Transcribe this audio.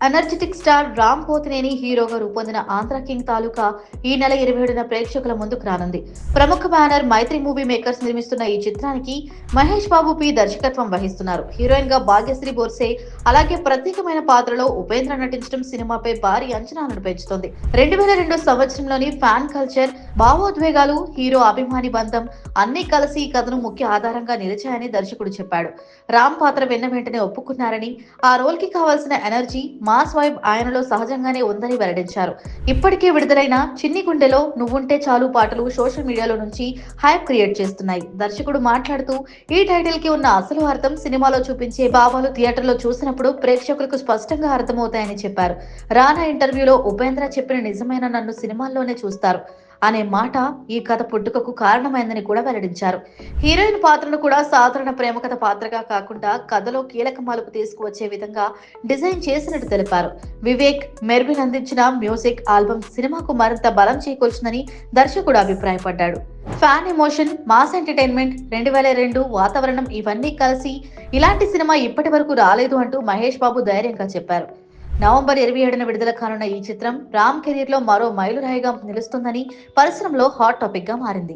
Energetic star Ram Pothineni హీరోగా రూపొందిన Andhra king తాలూకా ఈ నెల 27న ప్రేక్షకుల ముందుకు రానుంది. ప్రముఖ బ్యానర్ మైత్రి మూవీ మేకర్స్ నిర్మిస్తున్న ఈ చిత్రానికి మహేష్ బాబు పి దర్శకత్వం వహిస్తున్నారు. హీరోయిన్ గా భాగ్యశ్రీ బోర్సే, అలాగే ప్రత్యేకమైన పాత్రలో ఉపేంద్ర నటించడం సినిమాపై భారీ అంచనాలను పెంచుతోంది. 2002 సంవత్సరంలోని ఫ్యాన్ కల్చర్, భావోద్వేగాలు, హీరో అభిమాని బంధం అన్నీ కలిసి ఈ కథను ముఖ్య ఆధారంగా నిలిచాయని దర్శకుడు చెప్పాడు. రామ్ పాత్ర విన్న వెంటనే ఒప్పుకున్నారని, ఆ రోల్ కి కావాల్సిన ఎనర్జీ, మాస్ వైబ్ ఆయనలో సహజంగానే ఉందని వెల్లడించారు. ఇప్పటికే విడుదలైన చిన్ని గుండెలో నువ్వుంటే చాలు పాటలు సోషల్ మీడియాలో నుంచి హైప్ క్రియేట్ చేస్తున్నాయి. దర్శకుడు మాట్లాడుతూ ఈ టైటిల్ కి ఉన్న అసలు అర్థం సినిమాలో చూపించే భావాలు థియేటర్లో చూసినప్పుడు ప్రేక్షకులకు స్పష్టంగా అర్థమవుతాయని చెప్పారు. రానా ఇంటర్వ్యూలో ఉపేంద్ర చెప్పిన నిజమైన నన్ను సినిమాల్లోనే చూస్తారు అనే మాట ఈ కథ పుట్టుకకు కారణమైందని కూడా వెల్లడించారు. హీరోయిన్ పాత్రను కూడా సాధారణ ప్రేమకథ పాత్రగా కాకుండా కథలో కీలక మలుపు తీసుకువచ్చే విధంగా డిజైన్ చేసినట్టు తెలిపారు. వివేక్, మెర్విన్ అందించిన మ్యూజిక్ ఆల్బమ్ సినిమాకు మరింత బలం చేకూర్చిందని దర్శకుడు అభిప్రాయపడ్డాడు. ఫ్యాన్ ఎమోషన్, మాస్ ఎంటర్టైన్మెంట్, 2002 వాతావరణం ఇవన్నీ కలిసి ఇలాంటి సినిమా ఇప్పటి వరకు రాలేదు అంటూ మహేష్ బాబు ధైర్యంగా చెప్పారు. నవంబర్ 27న విడుదల కానున్న ఈ చిత్రం రామ్ కెరీర్ లో మరో మైలురాయిగా నిలుస్తుందని పరిశ్రమలో హాట్ టాపిక్ గా మారింది.